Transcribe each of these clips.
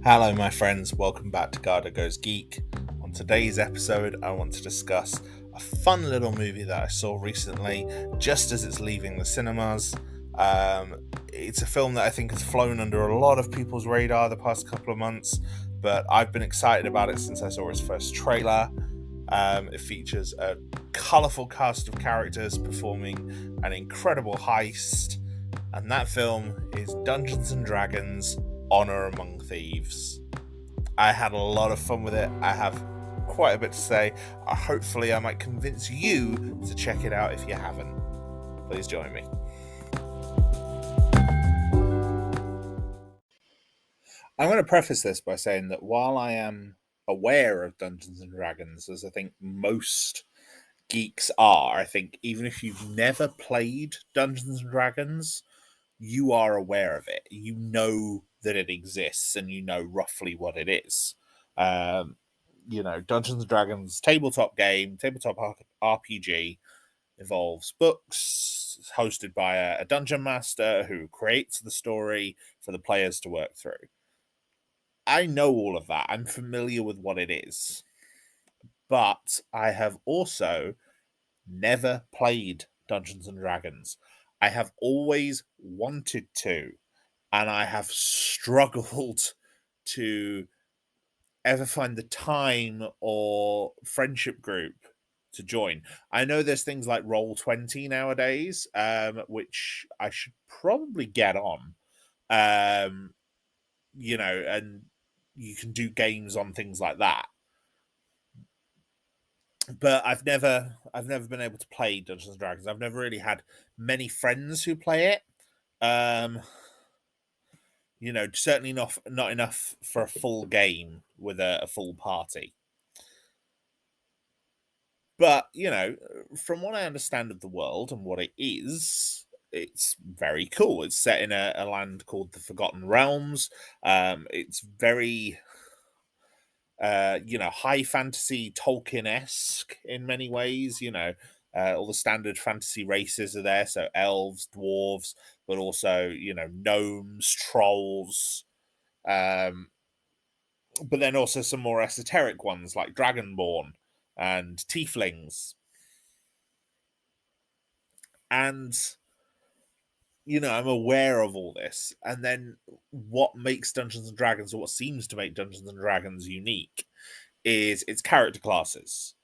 Hello, my friends. Welcome back to Garhdo Goes Geek. On today's episode, I want to discuss a fun little movie that I saw recently, just as it's leaving the cinemas. It's a film that I think has flown under a lot of people's radar the past couple of months, but I've been excited about it since I saw its first trailer. It features a colourful cast of characters performing an incredible heist, and that film is Dungeons and Dragons: Honour Among Thieves. I had a lot of fun with it. I have quite a bit to say. Hopefully, I might convince you to check it out if you haven't. Please join me. I'm going to preface this by saying that while I am aware of Dungeons and Dragons, as I think most geeks are, I think even if you've never played Dungeons and Dragons, you are aware of it. You know that it exists and you know roughly what it is. Dungeons and Dragons tabletop game, tabletop RPG involves books, hosted by a dungeon master who creates the story for the players to work through. I know all of that. I'm familiar with what it is. But I have also never played Dungeons and Dragons. I have always wanted to, and I have struggled to ever find the time or friendship group to join. I know there's things like Roll20 nowadays, which I should probably get on. And you can do games on things like that. But I've never been able to play Dungeons and Dragons. I've never really had many friends who play it. Um, certainly not enough for a full game with a full party. But from what I understand of the world and what it is, it's very cool. It's set in a land called the Forgotten Realms. It's very high fantasy Tolkien-esque in many ways. All the standard fantasy races are there, so elves, dwarves, but also gnomes, trolls, um, but then also some more esoteric ones like dragonborn and tieflings. And I'm aware of all this. And then what makes Dungeons and Dragons, or what seems to make Dungeons and Dragons unique, is its character classes.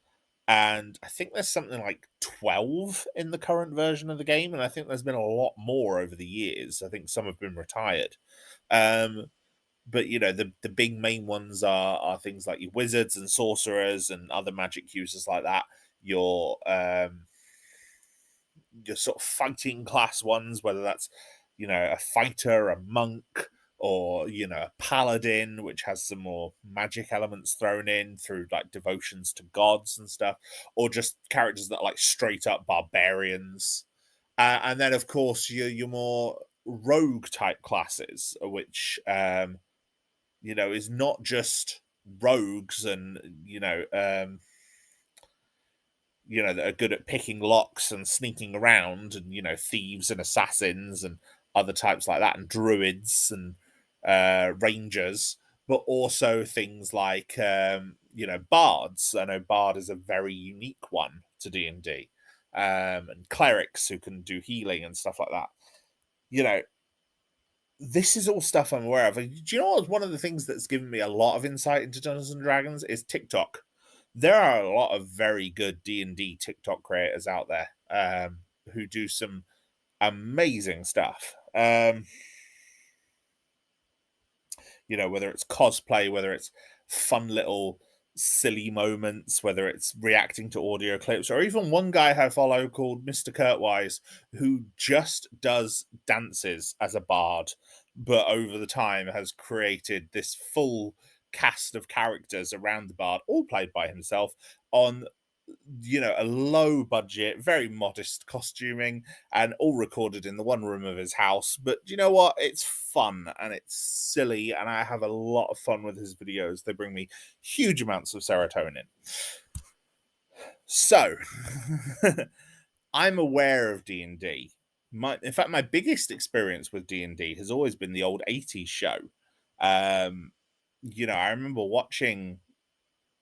And I think there's something like 12 in the current version of the game, and I think there's been a lot more over the years. I think some have been retired. But the big main ones are things like your wizards and sorcerers and other magic users like that. Your sort of fighting class ones, whether that's a fighter, a monk, or a paladin, which has some more magic elements thrown in through like devotions to gods and stuff, or just characters that are like straight up barbarians. And then of course your more rogue type classes, which is not just rogues and that are good at picking locks and sneaking around, and thieves and assassins and other types like that, and druids and rangers, but also things like bards. I know bard is a very unique one to D&D, and clerics who can do healing and stuff like that. This is all stuff I'm aware of. Do you know what? One of the things that's given me a lot of insight into Dungeons and Dragons is TikTok. There are a lot of very good D&D TikTok creators out there, who do some amazing stuff. Whether it's cosplay, whether it's fun little silly moments, whether it's reacting to audio clips, or even one guy I follow called Mr. Kurtwise, who just does dances as a bard, but over the time has created this full cast of characters around the bard, all played by himself on a low budget, very modest costuming, and all recorded in the one room of his house. But you know what? It's fun and it's silly, and I have a lot of fun with his videos. They bring me huge amounts of serotonin. So, I'm aware of D&D. In fact, my biggest experience with D&D has always been the old 80s show. I remember watching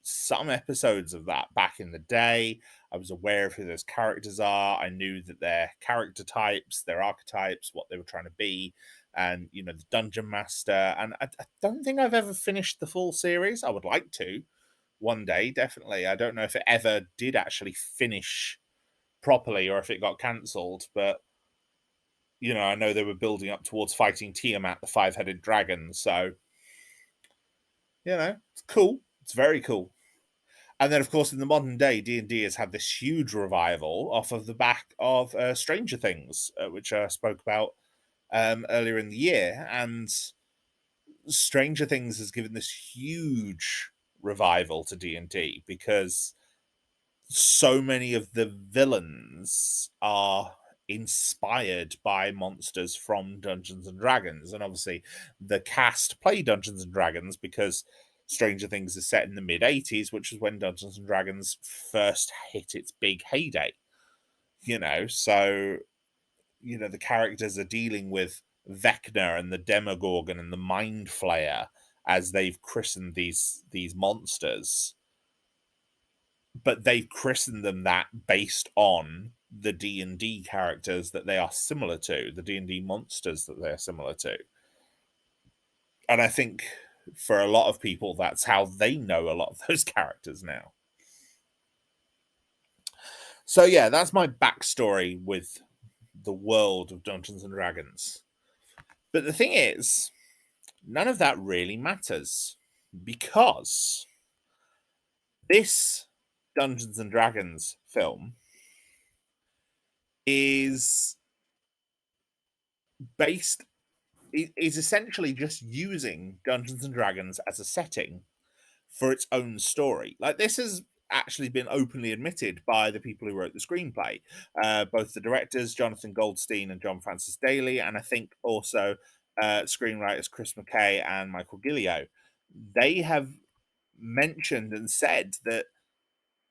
some episodes of that back in the day. I was aware of who those characters are. I knew that their character types, their archetypes, what they were trying to be, and the dungeon master. And I don't think I've ever finished the full series. I would like to one day, definitely. I don't know if it ever did actually finish properly or if it got cancelled, but I know they were building up towards fighting Tiamat, the five-headed dragon. So it's cool. It's very cool. And then, of course, in the modern day, D&D has had this huge revival off of the back of Stranger Things, which I spoke about earlier in the year. And Stranger Things has given this huge revival to D&D because so many of the villains are inspired by monsters from Dungeons and Dragons. And obviously, the cast play Dungeons and Dragons because Stranger Things is set in the mid 80s, which is when Dungeons and Dragons first hit its big heyday. So the characters are dealing with Vecna and the Demogorgon and the Mind Flayer as they've christened these monsters, but they've christened them that based on the D&D characters that they are similar to, the D&D monsters that they're similar to. And I think for a lot of people, that's how they know a lot of those characters now. So yeah, that's my backstory with the world of Dungeons and Dragons. But the thing is, none of that really matters because this Dungeons and Dragons film is based is essentially just using Dungeons and Dragons as a setting for its own story. Like, this has actually been openly admitted by the people who wrote the screenplay, both the directors Jonathan Goldstein and John Francis Daly, and I think also screenwriters Chris McKay and Michael Gillio. They have mentioned and said that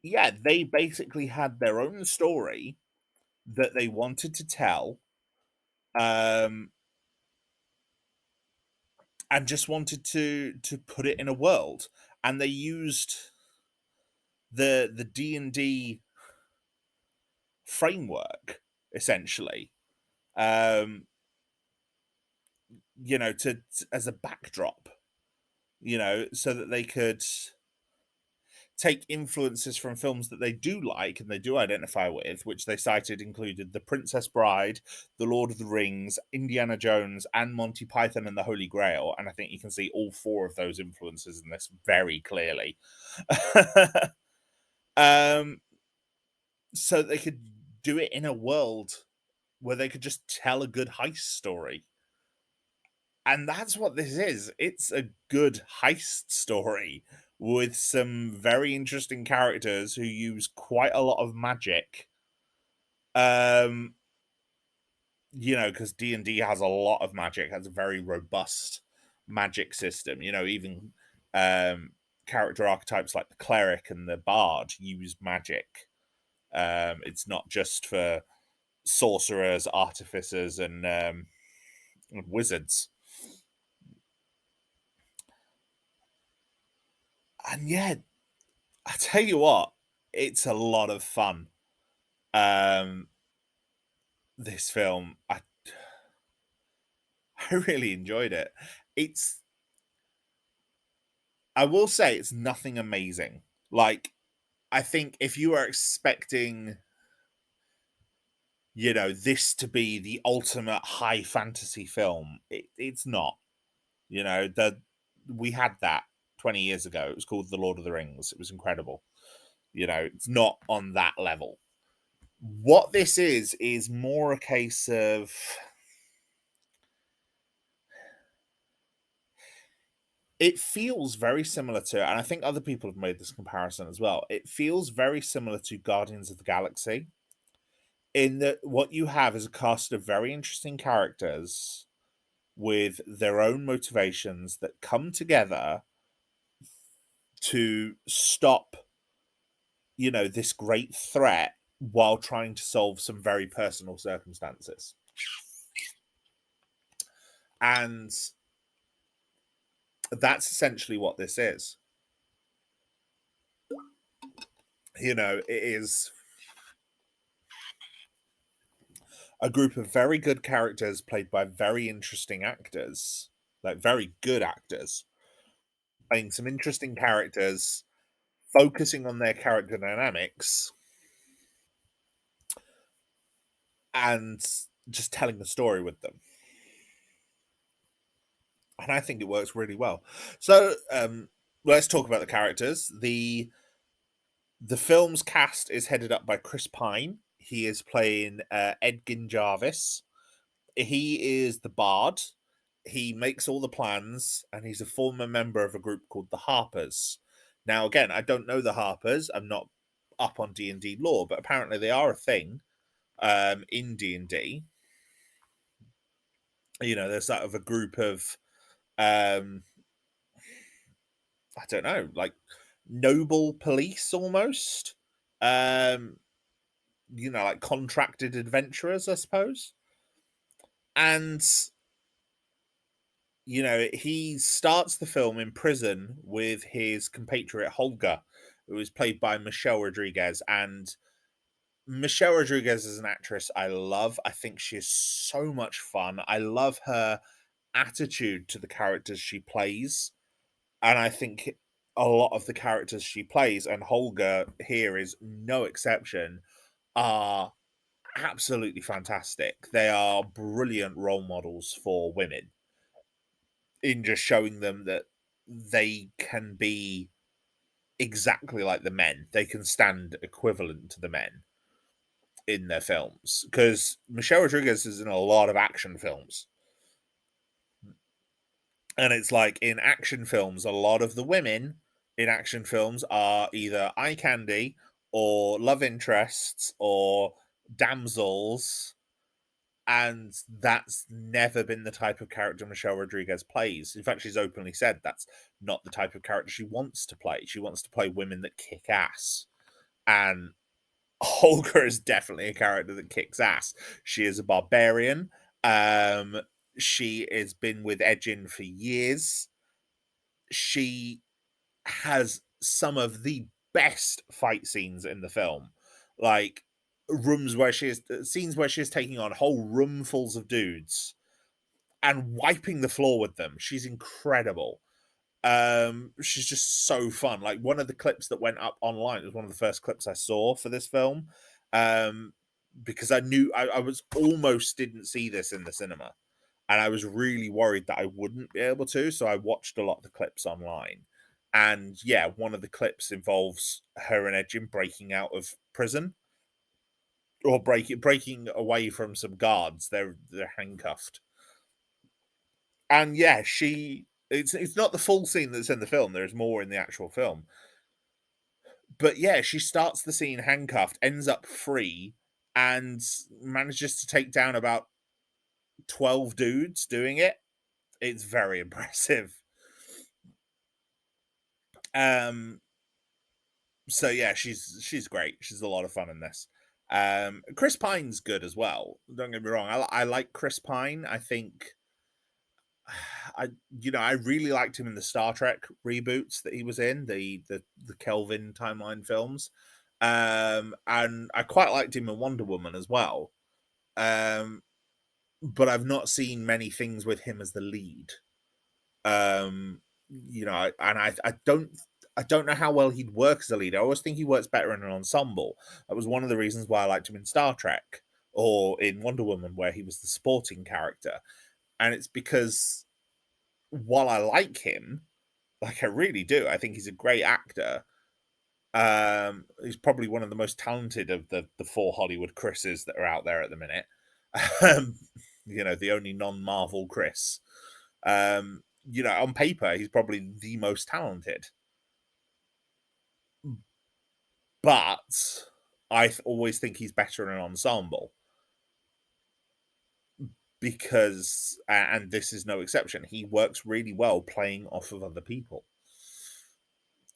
yeah, they basically had their own story that they wanted to tell, um, and just wanted to put it in a world, and they used the D&D framework essentially, um to as a backdrop, so that they could take influences from films that they do like and they do identify with, which they cited included The Princess Bride, The Lord of the Rings, Indiana Jones, and Monty Python and the Holy Grail. And I think you can see all four of those influences in this very clearly. um, so they could do it in a world where they could just tell a good heist story. And that's what this is. It's a good heist story with some very interesting characters who use quite a lot of magic. Um, because D&D has a lot of magic, has a very robust magic system. Even character archetypes like the cleric and the bard use magic. It's not just for sorcerers, artificers, and wizards. And yeah, I tell you what, it's a lot of fun. Um, this film, I really enjoyed it. It's, I will say, it's nothing amazing. Like, I think if you are expecting, this to be the ultimate high fantasy film, it's not. The we had that 20 years ago. It was called The Lord of the Rings. It was incredible. It's not on that level. What this is more a case of, it feels very similar to, and I think other people have made this comparison as well. It feels very similar to Guardians of the Galaxy, in that what you have is a cast of very interesting characters with their own motivations that come together to stop, this great threat while trying to solve some very personal circumstances. And That's essentially what this is. It is a group of very good characters played by very interesting actors, like very good actors, playing some interesting characters, focusing on their character dynamics, and just telling the story with them. And I think it works really well. So let's talk about the characters. The film's cast is headed up by Chris Pine. He is playing Edgin Jarvis. He is the bard. He makes all the plans, and he's a former member of a group called the Harpers. Now, again, I don't know the Harpers. I'm not up on D&D lore, but apparently they are a thing in D&D. There's sort of a group of um, I don't know, like noble police almost. Um, like contracted adventurers, I suppose. And he starts the film in prison with his compatriot Holger, who is played by Michelle Rodriguez. And Michelle Rodriguez is an actress I love. I think she is so much fun. I love her attitude to the characters she plays. And I think a lot of the characters she plays, and Holger here is no exception, are absolutely fantastic. They are brilliant role models for women in just showing them that they can be exactly like the men. They can stand equivalent to the men in their films. Because Michelle Rodriguez is in a lot of action films. And it's like in action films, a lot of the women in action films are either eye candy or love interests or damsels, and that's never been the type of character Michelle Rodriguez plays. In fact, she's openly said that's not the type of character she wants to play. She wants to play women that kick ass. And Holger is definitely a character that kicks ass. She is a barbarian. Um, she has been with Edgin for years. She has some of the best fight scenes in the film. Like scenes where she is taking on whole roomfuls of dudes and wiping the floor with them. She's incredible. She's just so fun. Like one of the clips that went up online, it was one of the first clips I saw for this film. Um, because I knew I was almost didn't see this in the cinema. And I was really worried that I wouldn't be able to. So I watched a lot of the clips online. And yeah, one of the clips involves her and Edgin breaking out of prison or breaking away from some guards. They're handcuffed. And yeah, it's not the full scene that's in the film. There's more in the actual film. But yeah, she starts the scene handcuffed, ends up free, and manages to take down about 12 dudes doing it. It's very impressive. Um so yeah, she's great. She's a lot of fun in this. Chris Pine's good as well. Don't get me wrong. I like Chris Pine. I think I I really liked him in the Star Trek reboots that he was in, the Kelvin timeline films. And I quite liked him in Wonder Woman as well. Um but I've not seen many things with him as the lead. Um and I don't know how well he'd work as a lead. I always think he works better in an ensemble. That was one of the reasons why I liked him in Star Trek or in Wonder Woman, where he was the supporting character. And it's because while I like him, like I really do, I think he's a great actor. He's probably one of the most talented of the four Hollywood Chris's that are out there at the minute. Um, the only non-Marvel Chris. On paper, he's probably the most talented. But always think he's better in an ensemble because, and this is no exception, he works really well playing off of other people.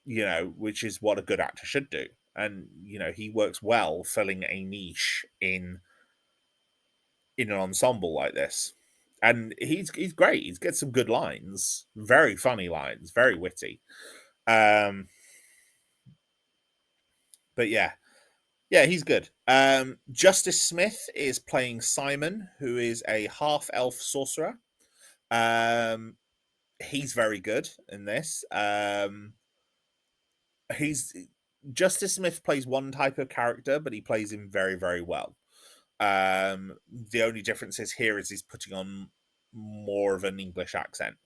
Which is what a good actor should do. And he works well filling a niche in an ensemble like this. and he's great. He's got some good lines, very funny lines, very witty. Um, but yeah, he's good. Justice Smith is playing Simon, who is a half elf sorcerer. Um, he's very good in this. He's Justice Smith plays one type of character, but he plays him very, very well. The only difference is here is he's putting on more of an English accent,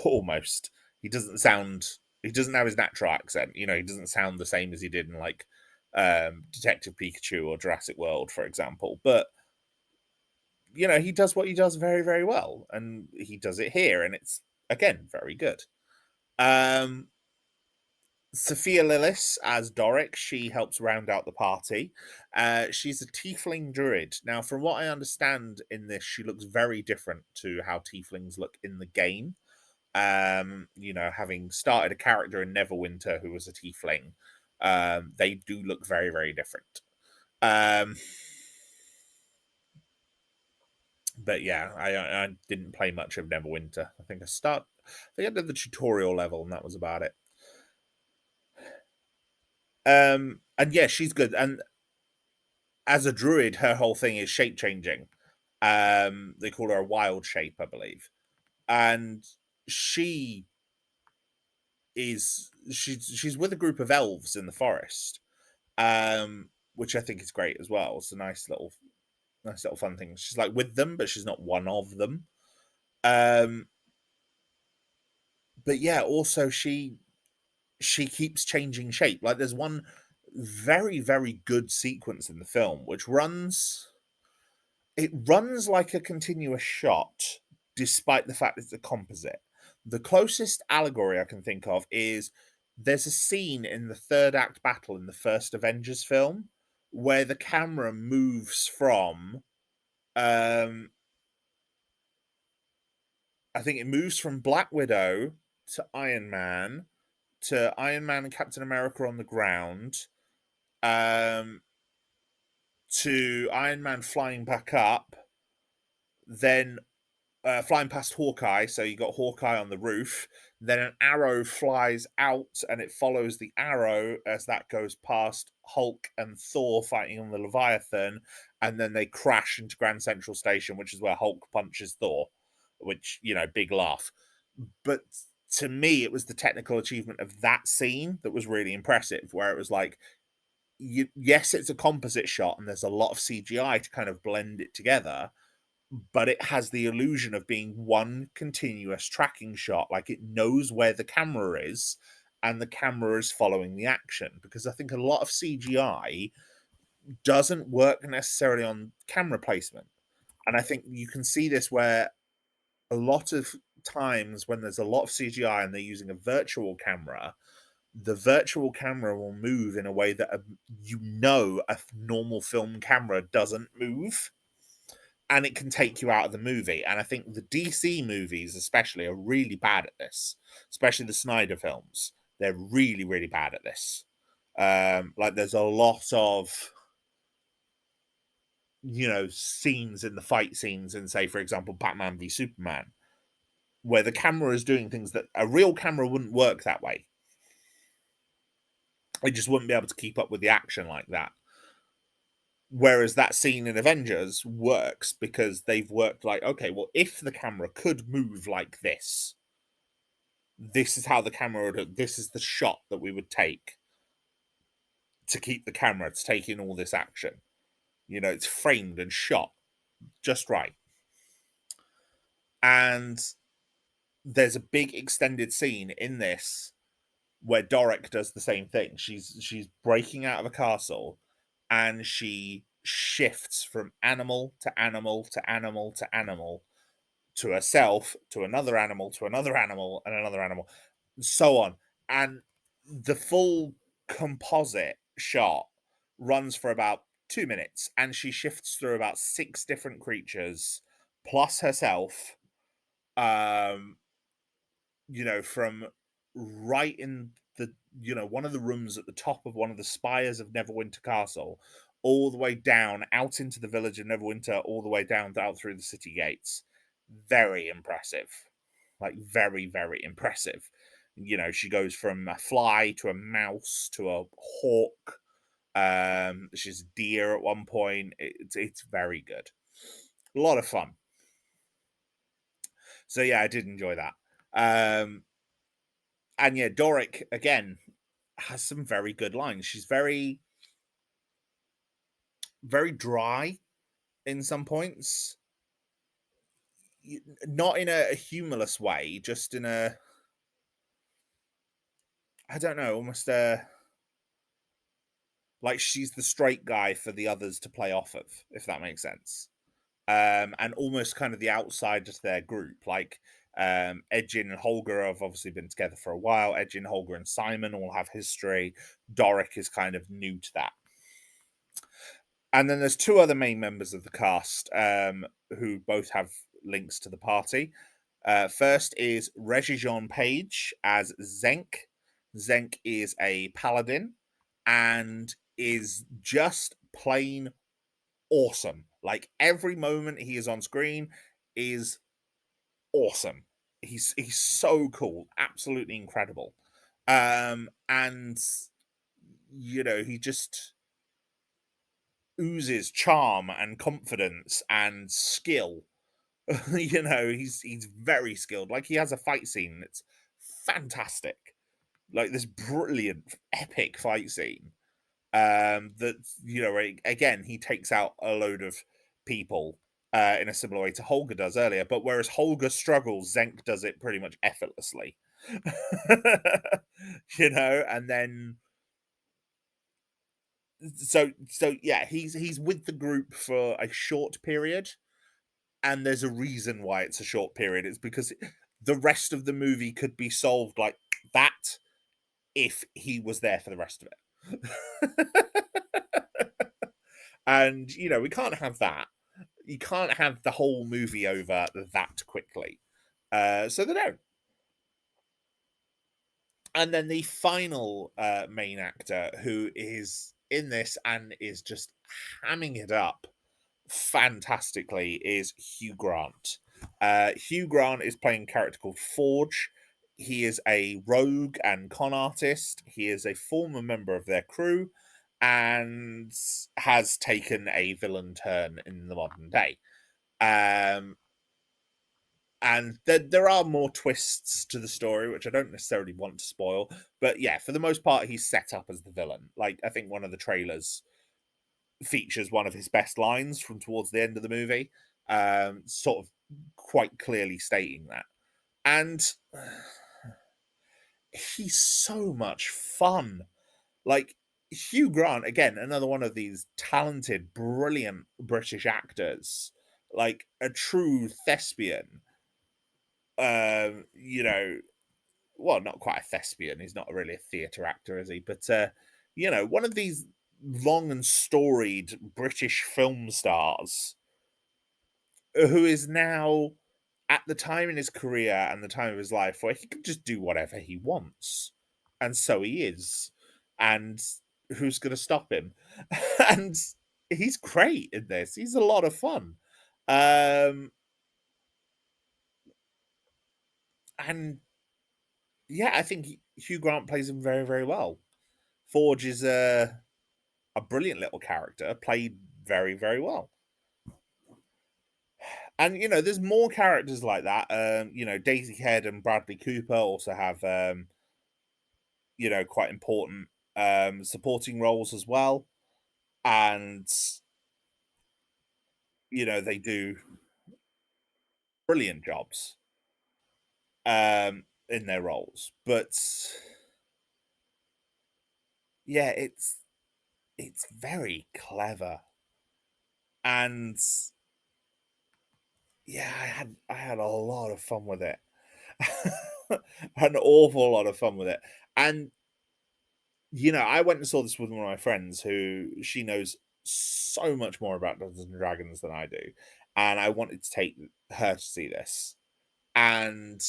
almost. He doesn't sound. He doesn't have his natural accent. You know, he doesn't sound the same as he did in like Detective Pikachu or Jurassic World, for example. But you know, he does what he does very, very well, and he does it here, and it's again very good. Um, Sophia Lillis as Doric. She helps round out the party. She's a tiefling druid. Now, from what I understand in this, she looks very different to how tieflings look in the game. You know, having started a character in Neverwinter who was a tiefling, they do look very, very different. Um, but yeah, I didn't play much of Neverwinter. I think I did the tutorial level, and that was about it. And yeah, she's good. And as a druid, her whole thing is shape changing. They call her a wild shape, I believe, and she she's with a group of elves in the forest, which I think is great as well. It's a nice little fun thing. She's like with them, but she's not one of them. Um, but yeah, also she keeps changing shape. Like there's one very very good sequence in the film which runs like a continuous shot, despite the fact it's a composite. The closest allegory I can think of is there's a scene in the third act battle in the first Avengers film where the camera moves from, um, I think it moves from Black Widow to Iron Man and Captain America on the ground, um, to Iron Man flying back up, then flying past Hawkeye. So you got Hawkeye on the roof. Then an arrow flies out and it follows the arrow as that goes past Hulk and Thor fighting on the Leviathan. And then they crash into Grand Central Station, which is where Hulk punches Thor, which, you know, big laugh. But to me, it was the technical achievement of that scene that was really impressive, where it was like, yes, it's a composite shot and there's a lot of CGI to kind of blend it together, but it has the illusion of being one continuous tracking shot. Like it knows where the camera is and the camera is following the action. Because I think a lot of CGI doesn't work necessarily on camera placement. And I think you can see this where a lot of times when there's a lot of CGI and they're using a virtual camera, the virtual camera will move in a way that a normal film camera doesn't move, and it can take you out of the movie. And I think the DC movies, especially, are really bad at this, especially the Snyder films. They're really, really bad at this. Like, there's a lot of, scenes in the fight scenes in, say, for example, Batman v Superman, where the camera is doing things that a real camera wouldn't work that way. It just wouldn't be able to keep up with the action like that. Whereas that scene in Avengers works because they've worked like, okay, well, if the camera could move like this is how the camera would, this is the shot that we would take to keep the camera to take in all this action. You know, it's framed and shot just right. And there's a big extended scene in this where Doric does the same thing. She's breaking out of a castle and she shifts from animal to animal to animal to animal to herself to another animal and another animal, and so on. And the full composite shot runs for about 2 minutes, and she shifts through about six different creatures plus herself. Um, from right in the one of the rooms at the top of one of the spires of Neverwinter Castle, all the way down out into the village of Neverwinter, all the way down out through the city gates. very impressive. Like very, very impressive. She goes from a fly to a mouse to a hawk. She's a deer at one point. It's very good. A lot of fun. So yeah, I did enjoy that. And yeah, Doric again has some very good lines. She's very, very dry in some points, not in a humorless way, just in a, I don't know, almost a, like she's the straight guy for the others to play off of, if that makes sense. And almost kind of the outsider to their group. Like Ed-Gein and Holger have obviously been together for a while. Ed-Gein, Holger, and Simon all have history. Doric is kind of new to that. And then there's two other main members of the cast who both have links to the party. First is Rege-Jean Page as Zenk. Zenk is a paladin and is just plain awesome. Like every moment he is on screen is awesome. He's so cool, absolutely incredible. And he just oozes charm and confidence and skill. He's very skilled. Like he has a fight scene that's fantastic. Like this brilliant epic fight scene. That again he takes out a load of people in a similar way to Holger does earlier, but whereas Holger struggles, Zenk does it pretty much effortlessly. And then so yeah, he's with the group for a short period, and there's a reason why it's a short period. It's because the rest of the movie could be solved like that if he was there for the rest of it. And we can't have that. You can't have the whole movie over that quickly. So they don't. And then the final main actor who is in this and is just hamming it up fantastically is Hugh Grant. Hugh Grant is playing a character called Forge. He is a rogue and con artist. He is a former member of their crew and has taken a villain turn in the modern day. Um, and there are more twists to the story, which I don't necessarily want to spoil. But yeah, for the most part, he's set up as the villain. Like I think one of the trailers features one of his best lines from towards the end of the movie, sort of quite clearly stating that. And he's so much fun. Like Hugh Grant, again, another one of these talented, brilliant British actors, like a true thespian. You know, well, not quite a thespian. He's not really a theatre actor, is he? But one of these long and storied British film stars who is now at the time in his career and the time of his life where he can just do whatever he wants. And so he is. And who's going to stop him? And he's great in this. He's a lot of fun. Um, and yeah, I think Hugh Grant plays him very, very well. Forge is a brilliant little character, played very, very well. And there's more characters like that. Daisy Head and Bradley Cooper also have quite important supporting roles as well. And they do brilliant jobs in their roles. But yeah, it's very clever. And yeah, I had a lot of fun with it. An awful lot of fun with it. And I went and saw this with one of my friends who she knows so much more about Dungeons and Dragons than I do. And I wanted to take her to see this. And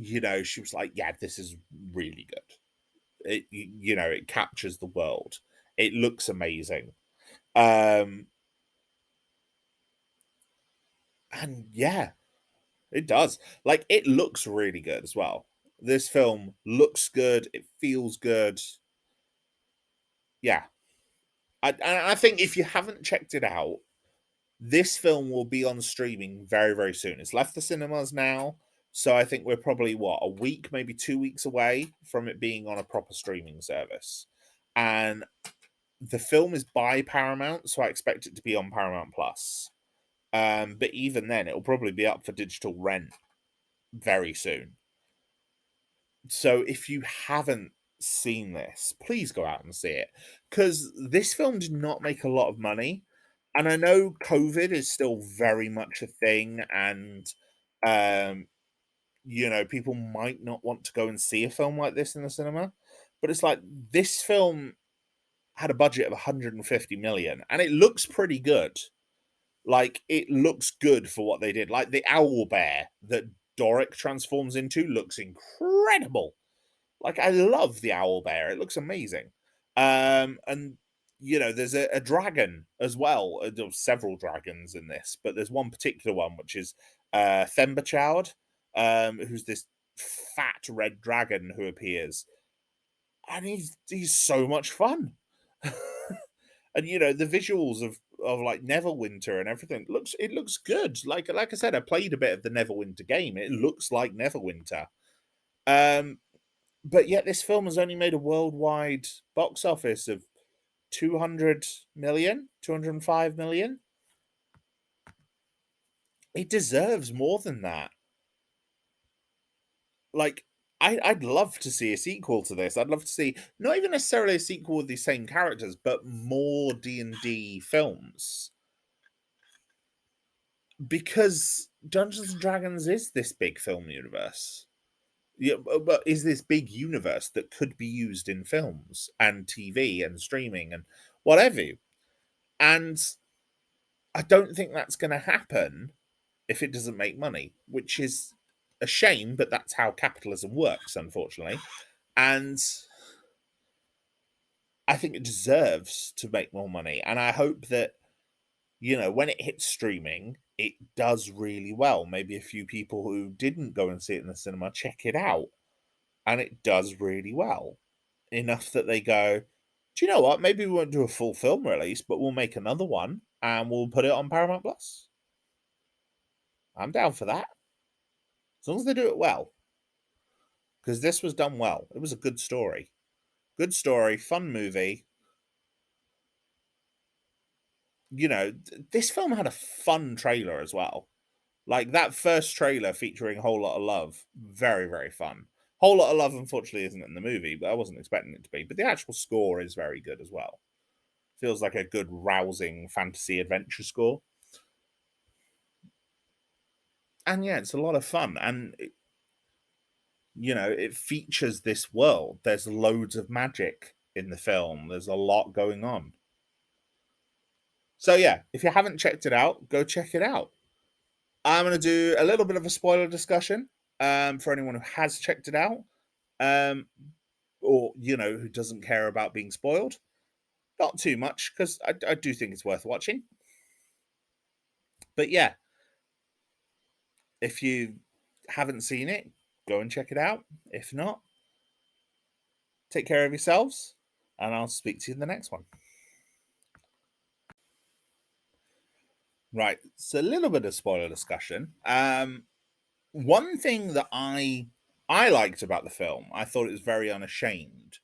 she was like, yeah, this is really good. It captures the world. It looks amazing. Um And yeah, it does. Like, it looks really good as well. This film looks good. It feels good. Yeah. I think if you haven't checked it out, this film will be on streaming very, very soon. It's left the cinemas now. So I think we're probably, what, a week, maybe 2 weeks away from it being on a proper streaming service. And the film is by Paramount, so I expect it to be on Paramount Plus. But even then, it'll probably be up for digital rent very soon. So if you haven't seen this, please go out and see it, because this film did not make a lot of money. And I know COVID is still very much a thing, and um, people might not want to go and see a film like this in the cinema. But it's like, this film had a budget of 150 million, and it looks pretty good. Like, it looks good for what they did. Like, the owl bear that Doric transforms into looks incredible. Like, I love the owl bear. It looks amazing. And there's a dragon as well. There's several dragons in this, but there's one particular one which is Themberchild, who's this fat red dragon who appears, and he's so much fun. And the visuals of like Neverwinter and everything looks good. Like I said, I played a bit of the Neverwinter game. It looks like Neverwinter. Um, but yet this film has only made a worldwide box office of 200 million, 205 million. It deserves more than that. Like, I'd love to see a sequel to this. I'd love to see, not even necessarily a sequel with the same characters, but more D&D films, because Dungeons and Dragons is this big film universe. Yeah, but is this big universe that could be used in films and TV and streaming and whatever. And I don't think that's going to happen if it doesn't make money, which is a shame, but that's how capitalism works, unfortunately. And I think it deserves to make more money. And I hope that, when it hits streaming, it does really well. Maybe a few people who didn't go and see it in the cinema check it out, and it does really well. Enough that they go, do you know what? Maybe we won't do a full film release, but we'll make another one and we'll put it on Paramount Plus. I'm down for that. As long as they do it well. Because this was done well. It was a good story. Good story, fun movie. This film had a fun trailer as well. Like, that first trailer featuring Whole Lot of Love, very, very fun. Whole Lot of Love, unfortunately, isn't in the movie, but I wasn't expecting it to be. But the actual score is very good as well. Feels like a good, rousing fantasy adventure score. And yeah, it's a lot of fun. And, it features this world. There's loads of magic in the film, there's a lot going on. So yeah, if you haven't checked it out, go check it out. I'm going to do a little bit of a spoiler discussion for anyone who has checked it out, um, or who doesn't care about being spoiled. Not too much, because I do think it's worth watching. But yeah, if you haven't seen it, go and check it out. If not, take care of yourselves, and I'll speak to you in the next one. Right, so a little bit of spoiler discussion. One thing that I liked about the film, I thought it was very unashamed,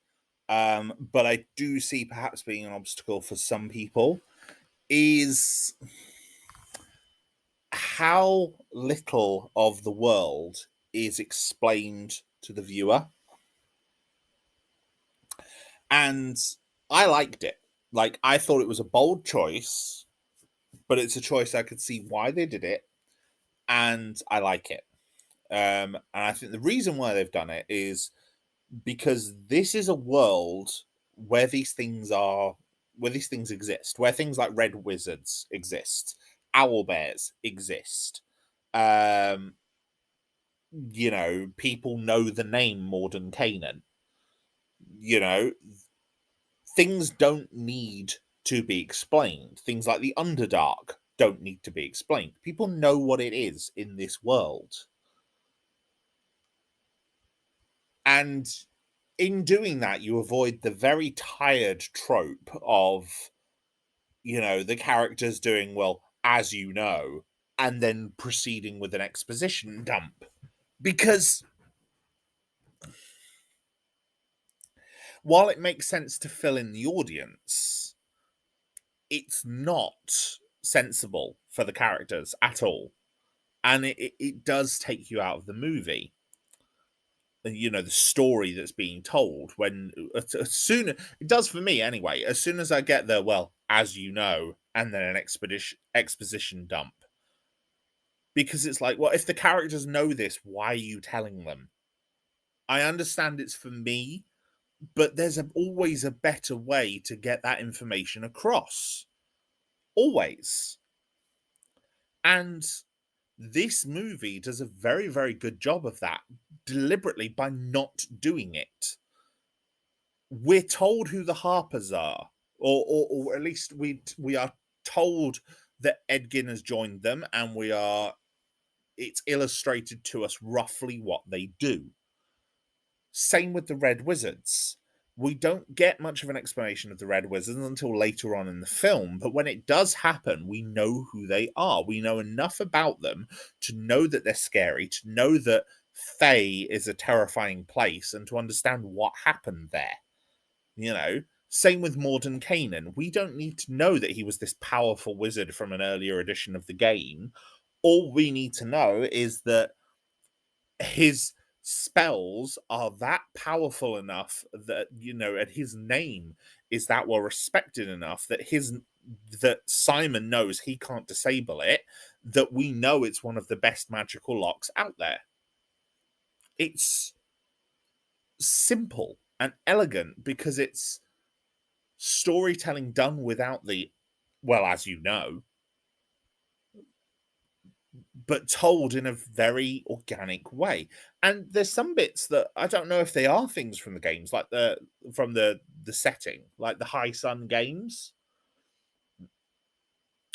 but I do see perhaps being an obstacle for some people, is how little of the world is explained to the viewer. And I liked it. Like, I thought it was a bold choice, but it's a choice I could see why they did it, and I like it. And I think the reason why they've done it is because this is a world where these things exist, where things like red wizards exist, owl bears exist. Um, people know the name Morden Canaan. You know, things don't need to be explained. Things like the Underdark don't need to be explained. People know what it is in this world. And in doing that, you avoid the very tired trope of, the characters doing, well, as you know, and then proceeding with an exposition dump. Because while it makes sense to fill in the audience, it's not sensible for the characters at all. And it does take you out of the movie. The story that's being told, when as soon it does for me anyway, as soon as I get there, well, as you know, and then an exposition dump, because it's like, well, if the characters know this, why are you telling them? I understand it's for me, but there's always a better way to get that information across, always. And this movie does a very, very good job of that, deliberately, by not doing it. We're told who the Harpers are, or at least we are told that Edgin has joined them, and it's illustrated to us roughly what they do. Same with the Red Wizards. We don't get much of an explanation of the Red Wizards until later on in the film, but when it does happen, we know who they are. We know enough about them to know that they're scary, to know that Fae is a terrifying place, and to understand what happened there. Same with Mordenkainen. We don't need to know that he was this powerful wizard from an earlier edition of the game. All we need to know is that his spells are that powerful enough that, and his name is that well respected enough that Simon knows he can't disable it, that we know it's one of the best magical locks out there. It's simple and elegant because it's storytelling done without the, well, as you know, but told in a very organic way. And there's some bits that I don't know if they are things from the games, like the setting, like the High Sun games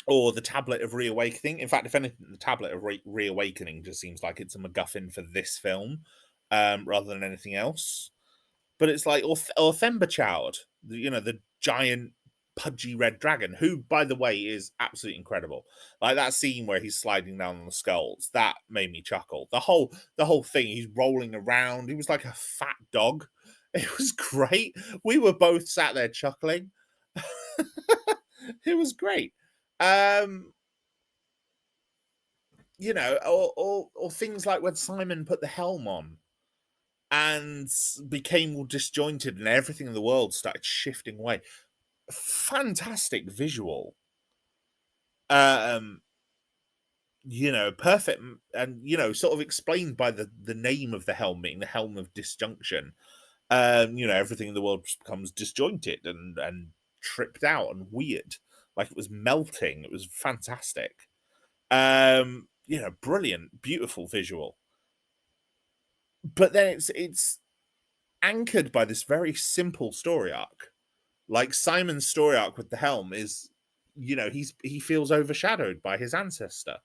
or the Tablet of Reawakening. In fact, if anything, the Tablet of Reawakening just seems like it's a MacGuffin for this film, rather than anything else. But it's like, or Themberchild, the giant pudgy red dragon, who, by the way, is absolutely incredible. Like that scene where he's sliding down on the skulls, that made me chuckle. The whole thing, he's rolling around. He was like a fat dog. It was great. We were both sat there chuckling. It was great. Um, or things like when Simon put the helm on and became all disjointed and everything in the world started shifting away. Fantastic visual. Um, Perfect, and sort of explained by the name of the helm, being the helm of disjunction. Everything in the world becomes disjointed and tripped out and weird, like it was melting. It was fantastic. Brilliant, beautiful visual. But then it's anchored by this very simple story arc. Like Simon's story arc with the helm is, he feels overshadowed by his ancestor.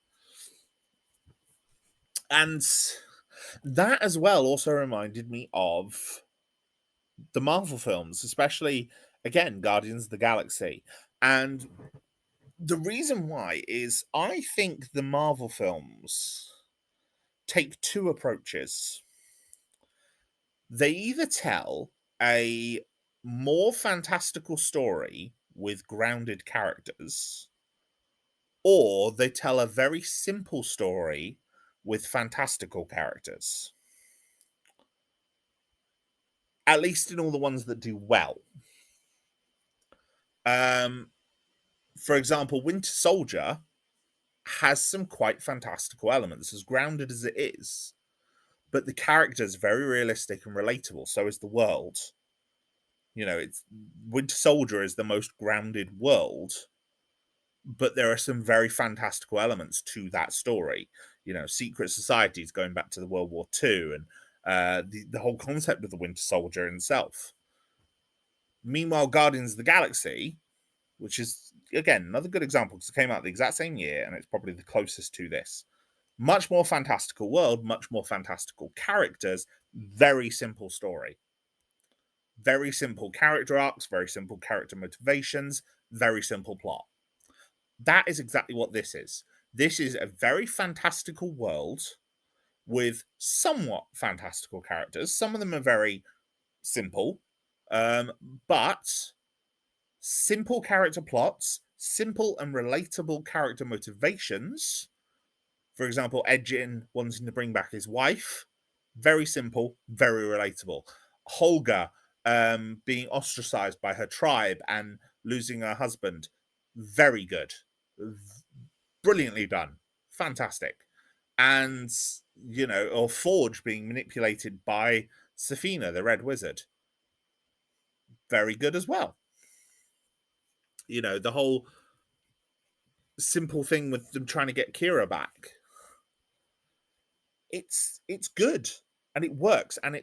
And that as well also reminded me of the Marvel films, especially, again, Guardians of the Galaxy. And the reason why is I think the Marvel films take two approaches. They either tell a more fantastical story with grounded characters, or they tell a very simple story with fantastical characters. At least in all the ones that do well. Um, for example, Winter Soldier has some quite fantastical elements, as grounded as it is, but the characters very realistic and relatable. So is the world. It's Winter Soldier is the most grounded world, but there are some very fantastical elements to that story. Secret societies going back to the World War II, and the whole concept of the Winter Soldier himself. Meanwhile, Guardians of the Galaxy which is again another good example because it came out the exact same year and it's probably the closest to this. Much more fantastical world, much more fantastical characters, very simple story. Very simple character arcs, very simple character motivations, very simple plot. That is exactly what this is. This is a very fantastical world with somewhat fantastical characters. Some of them are very simple, um, but simple character plots, simple and relatable character motivations. For example, Rege-Jean wanting to bring back his wife, very simple, very relatable. Holga being ostracized by her tribe and losing her husband, very good, brilliantly done, fantastic. And or Forge being manipulated by Safina, the Red Wizard, very good as well. The whole simple thing with them trying to get Kira back. It's good and it works and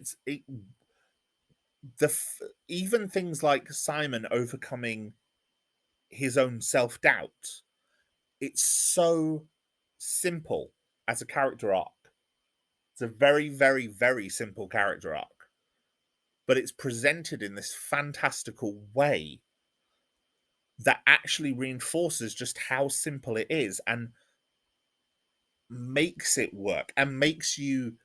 the even things like Simon overcoming his own self-doubt. It's so simple as a character arc. It's a very, very, very simple character arc, but it's presented in this fantastical way that actually reinforces just how simple it is and makes it work and makes you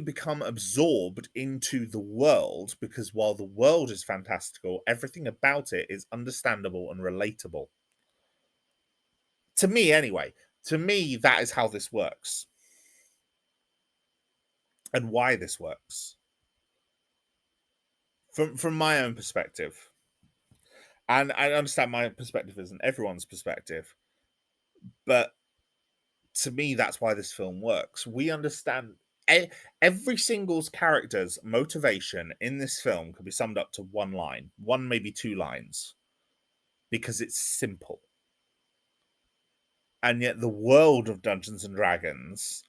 become absorbed into the world, because while the world is fantastical, everything about it is understandable and relatable. To me, anyway. To me, that is how this works and why this works. From my own perspective. And I understand my perspective isn't everyone's perspective, but to me, that's why this film works. We understand every single character's motivation in this film could be summed up to one line, one, maybe two lines, because it's simple. And yet the world of Dungeons and Dragons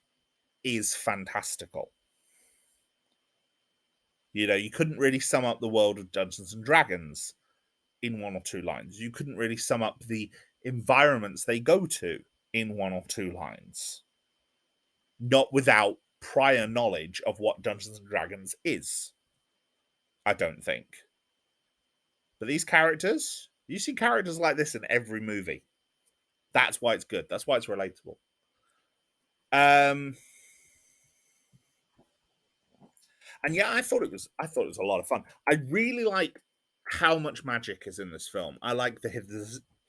is fantastical. You couldn't really sum up the world of Dungeons and Dragons in one or two lines. You couldn't really sum up the environments they go to in one or two lines. Not without prior knowledge of what Dungeons and Dragons is, I don't think. But these characters, you see characters like this in every movie. That's why it's good. That's why it's relatable. Um, and yeah, I thought it was a lot of fun. I really like how much magic is in this film. I like the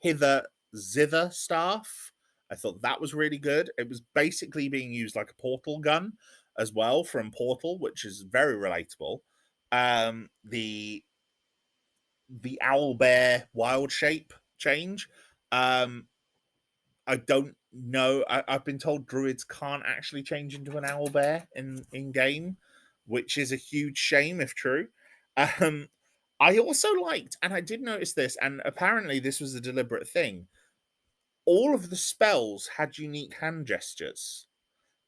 hither zither staff. I thought that was really good. It was basically being used like a portal gun as well from Portal, which is very relatable. The owl bear wild shape change. Um, I don't know. I've been told druids can't actually change into an owl bear in game, which is a huge shame if true. Um, I also liked, and I did notice this, and apparently this was a deliberate thing. All of the spells had unique hand gestures,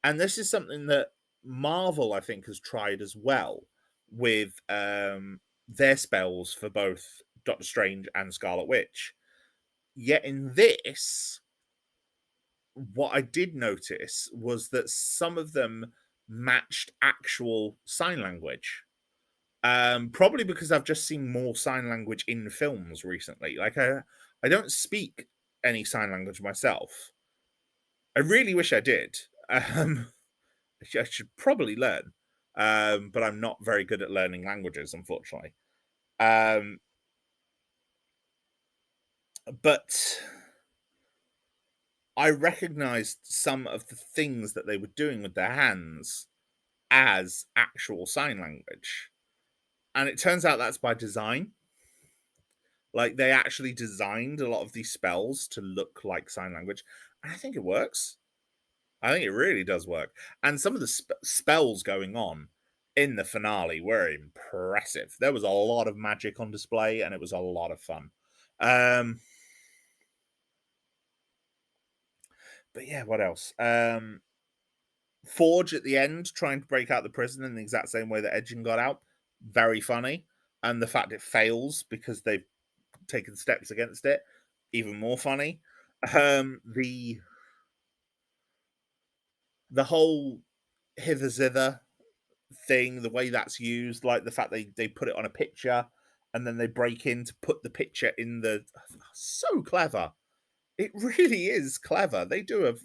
and this is something that Marvel, I think, has tried as well with their spells for both Doctor Strange and Scarlet Witch. Yet in this, what I did notice was that some of them matched actual sign language. Probably because I've just seen more sign language in films recently. Like I don't speak any sign language myself. I really wish I did. I should probably learn, but I'm not very good at learning languages, unfortunately. Um, but I recognized some of the things that they were doing with their hands as actual sign language. And it turns out that's by design. Like they actually designed a lot of these spells to look like sign language. And I think it works. I think it really does work. And some of the spells going on in the finale were impressive. There was a lot of magic on display and it was a lot of fun. Um, but yeah, what else? Forge at the end trying to break out the prison in the exact same way that Edgin got out. Very funny. and the fact it fails because they've taken steps against it, even more funny. The whole hither zither thing, the way that's used, like the fact they put it on a picture and then they break in to put the picture in the, so clever. It really is clever. They do a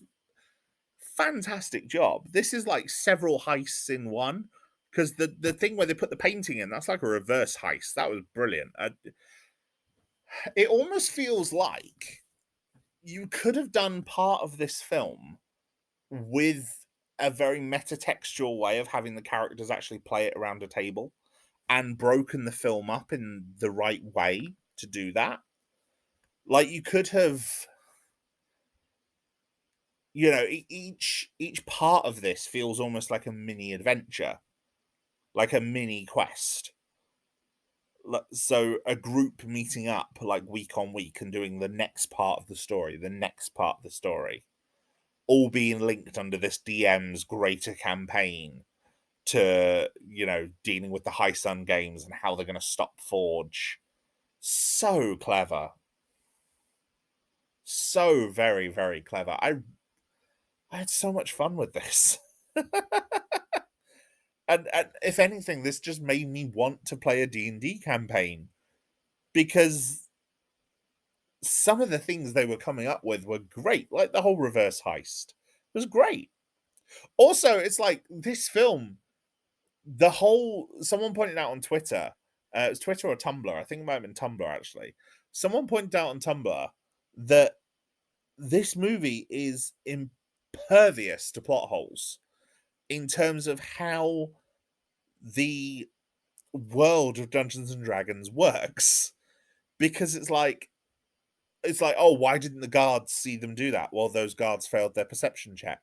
fantastic job. This is like several heists in one, because the thing where they put the painting in, that's like a reverse heist. That was brilliant. It almost feels like you could have done part of this film with a very metatextual way of having the characters actually play it around a table, and broken the film up in the right way to do that. Like, you could have, each part of this feels almost like a mini adventure, like a mini quest. So a group meeting up like week on week and doing the next part of the story, the next part of the story, all being linked under this DM's greater campaign to, dealing with the High Sun games and how they're going to stop Forge. So clever. So very, very clever. I had so much fun with this. And if anything, this just made me want to play a D&D campaign, because some of the things they were coming up with were great. Like the whole reverse heist was great. Also, it's like this film, the whole, someone pointed out on Twitter, it was Twitter or Tumblr, I think it might have been Tumblr actually. Someone pointed out on Tumblr that this movie is impervious to plot holes in terms of how the world of Dungeons and Dragons works. Because it's like, oh, why didn't the guards see them do that? Well, those guards failed their perception check.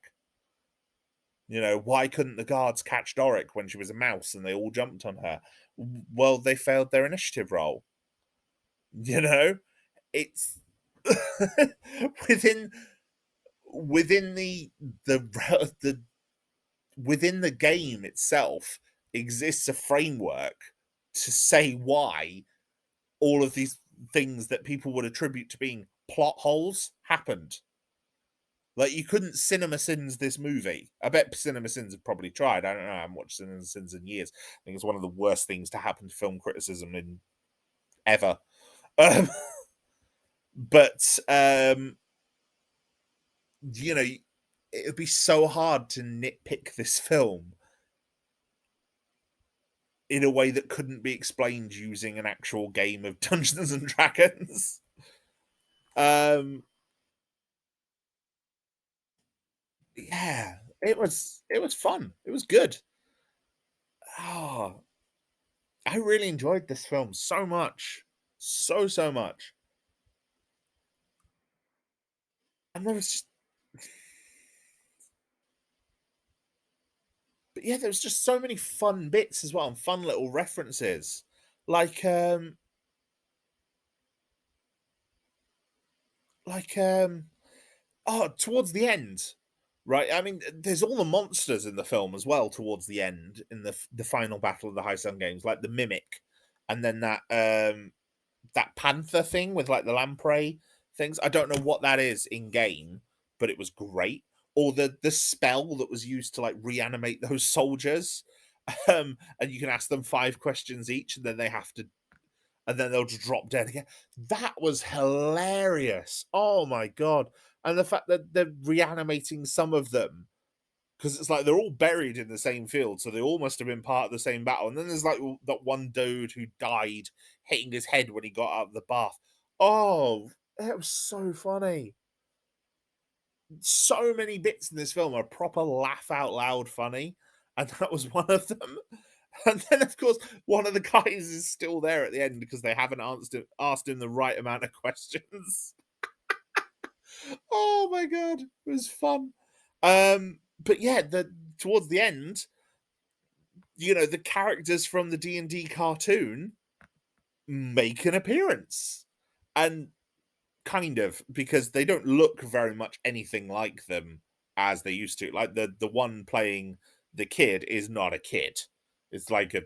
Why couldn't the guards catch Doric when she was a mouse and they all jumped on her? Well, they failed their initiative roll. You know, it's within within the within the game itself exists a framework to say why all of these things that people would attribute to being plot holes happened. Like, you couldn't Cinema Sins this movie. I bet Cinema Sins have probably tried. I don't know. I haven't watched Cinema Sins in years. I think it's one of the worst things to happen to film criticism in ever. Um, but you know, it would be so hard to nitpick this film in a way that couldn't be explained using an actual game of Dungeons and Dragons. Um, yeah, it was fun. It was good. Oh, I really enjoyed this film so much. So much. And there was just but yeah, there was just so many fun bits as well, and fun little references. Like like oh, towards the end. Right? I mean, there's all the monsters in the film as well towards the end, in the final battle of the High Sun Games, like the mimic, and then that panther thing with like the lamprey things. I don't know what that is in game, but it was great. Or the spell that was used to like reanimate those soldiers. And you can ask them 5 questions each, and then they have to, and then they'll just drop dead again. That was hilarious. Oh my god. And the fact that they're reanimating some of them, because it's like they're all buried in the same field, so they all must have been part of the same battle. And then there's like that one dude who died hitting his head when he got out of the bath. Oh, that was so funny. So many bits in this film are proper laugh out loud funny, and that was one of them. And then, of course, one of the guys is still there at the end because they haven't asked him the right amount of questions. Oh my god, it was fun. But yeah, the towards the end, the characters from the D&D cartoon make an appearance. And kind of, because they don't look very much anything like them as they used to. Like the one playing the kid is not a kid. It's like a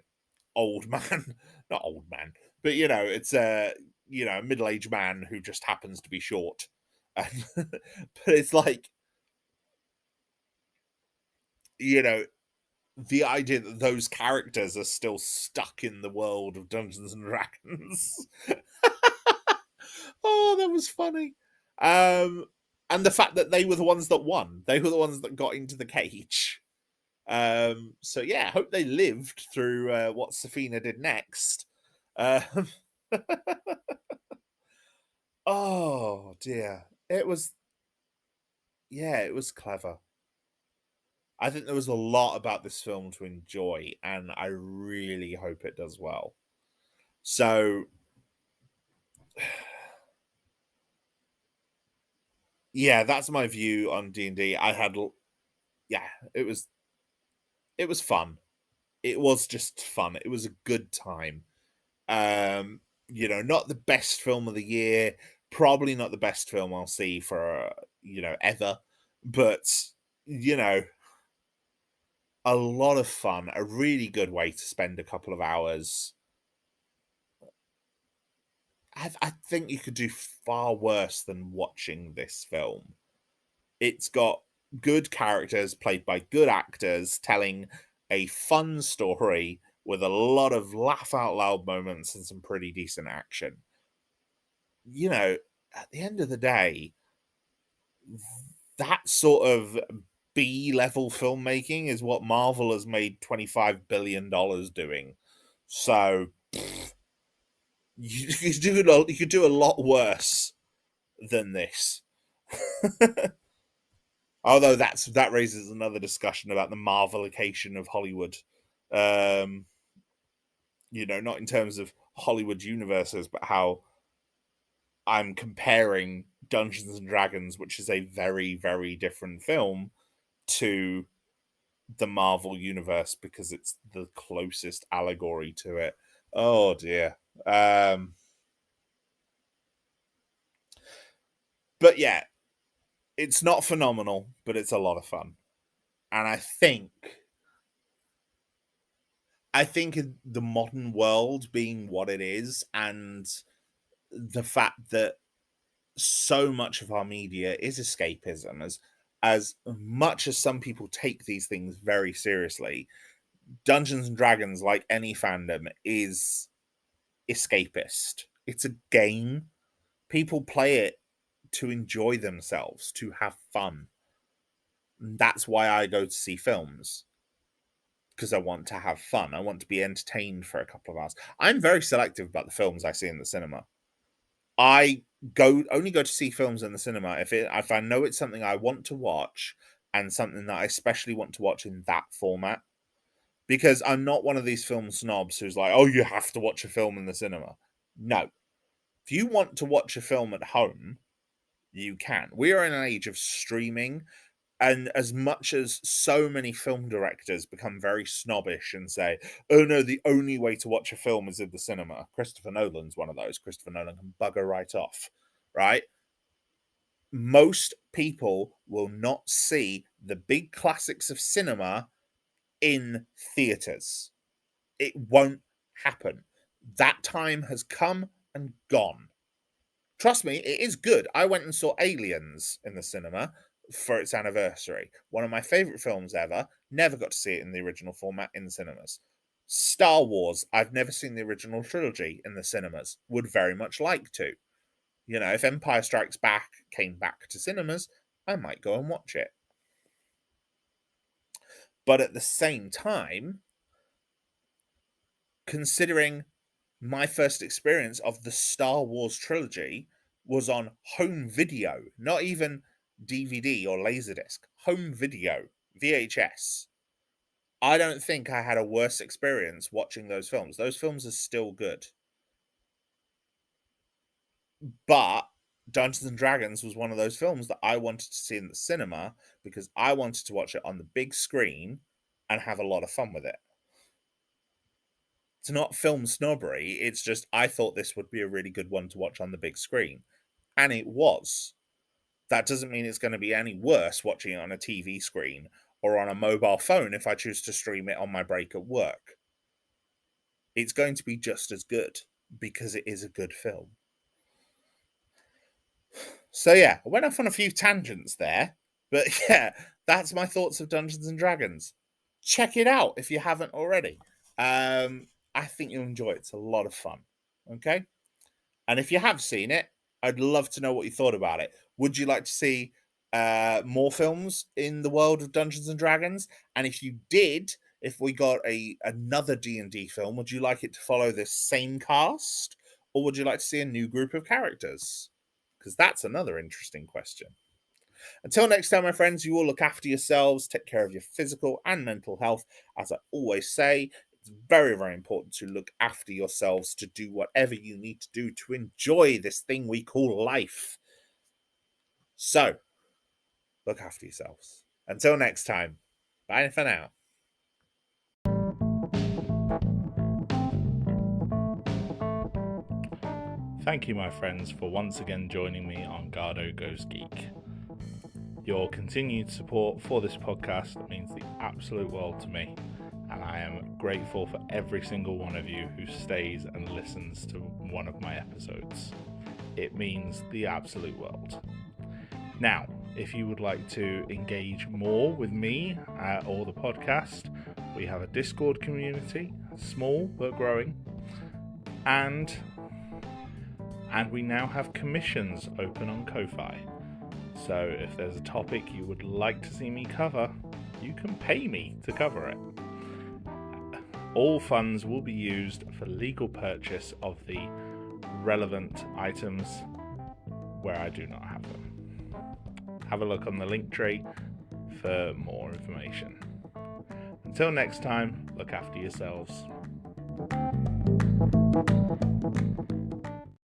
old man, not old man, but it's a middle-aged man who just happens to be short. And, but it's like, you know, the idea that those characters are still stuck in the world of Dungeons and Dragons. Oh, that was funny. Um, and the fact that they were the ones that won, they were the ones that got into the cage. So yeah, hope they lived through what Safina did next. Um, oh dear, it was yeah, it was clever. I think there was a lot about this film to enjoy, and I really hope it does well. So yeah, that's my view on D&D. Yeah, it was fun. It was just fun. It was a good time. Not the best film of the year, probably not the best film I'll see for ever, but you know, a lot of fun, a really good way to spend a couple of hours. I think you could do far worse than watching this film. It's got good characters played by good actors telling a fun story with a lot of laugh out loud moments and some pretty decent action. You know, at the end of the day, that sort of B level filmmaking is what Marvel has made $25 billion doing. So you could do a lot worse than this. Although that raises another discussion about the Marvelication of Hollywood. Um, not in terms of Hollywood universes, but how I'm comparing Dungeons and Dragons, which is a very, very different film, to the Marvel universe because it's the closest allegory to it. Oh dear. But yeah, it's not phenomenal, but it's a lot of fun. And I think in the modern world being what it is, and the fact that so much of our media is escapism, as much as some people take these things very seriously, Dungeons and Dragons, like any fandom, is escapist. It's a game. People play it to enjoy themselves, to have fun. That's why I go to see films, because I want to have fun. I want to be entertained for a couple of hours. I'm very selective about the films I see in the cinema. I only go to see films in the cinema if I know it's something I want to watch and something that I especially want to watch in that format. Because I'm not one of these film snobs who's like, oh, you have to watch a film in the cinema. No. If you want to watch a film at home, you can. We are in an age of streaming, and as much as so many film directors become very snobbish and say, oh no, the only way to watch a film is in the cinema. Christopher Nolan's one of those. Christopher Nolan can bugger right off, right? Most people will not see the big classics of cinema in theaters. It won't happen. That time has come and gone. Trust me, it is good. I went and saw Aliens in the cinema for its anniversary. One of my favorite films ever. Never got to see it in the original format in the cinemas. Star Wars, I've never seen the original trilogy in the cinemas. Would very much like to. If Empire Strikes Back came back to cinemas, I might go and watch it. But at the same time, considering my first experience of the Star Wars trilogy was on home video, not even DVD or Laserdisc, home video, VHS. I don't think I had a worse experience watching those films. Those films are still good. But Dungeons and Dragons was one of those films that I wanted to see in the cinema because I wanted to watch it on the big screen and have a lot of fun with it. It's not film snobbery, it's just I thought this would be a really good one to watch on the big screen. And it was. That doesn't mean it's going to be any worse watching it on a TV screen or on a mobile phone if I choose to stream it on my break at work. it's going to be just as good because it is a good film. So yeah, I went off on a few tangents there, but yeah, that's my thoughts of Dungeons and Dragons. Check it out if you haven't already. I think you'll enjoy it. It's a lot of fun. Okay. And if you have seen it, I'd love to know what you thought about it. Would you like to see more films in the world of Dungeons and Dragons? And if you did, if we got another D&D film, would you like it to follow this same cast, or would you like to see a new group of characters? Because that's another interesting question. Until next time, my friends, you all look after yourselves, take care of your physical and mental health. As I always say, it's very, very important to look after yourselves, to do whatever you need to do to enjoy this thing we call life. So, look after yourselves. Until next time, bye for now. Thank you, my friends, for once again joining me on Garhdo Goes Geek. Your continued support for this podcast means the absolute world to me, and I am grateful for every single one of you who stays and listens to one of my episodes. It means the absolute world. Now, if you would like to engage more with me or the podcast, we have a Discord community, small but growing, and we now have commissions open on Ko-Fi. So if there's a topic you would like to see me cover, you can pay me to cover it. All funds will be used for legal purchase of the relevant items where I do not have them. Have a look on the link tree for more information. Until next time, look after yourselves.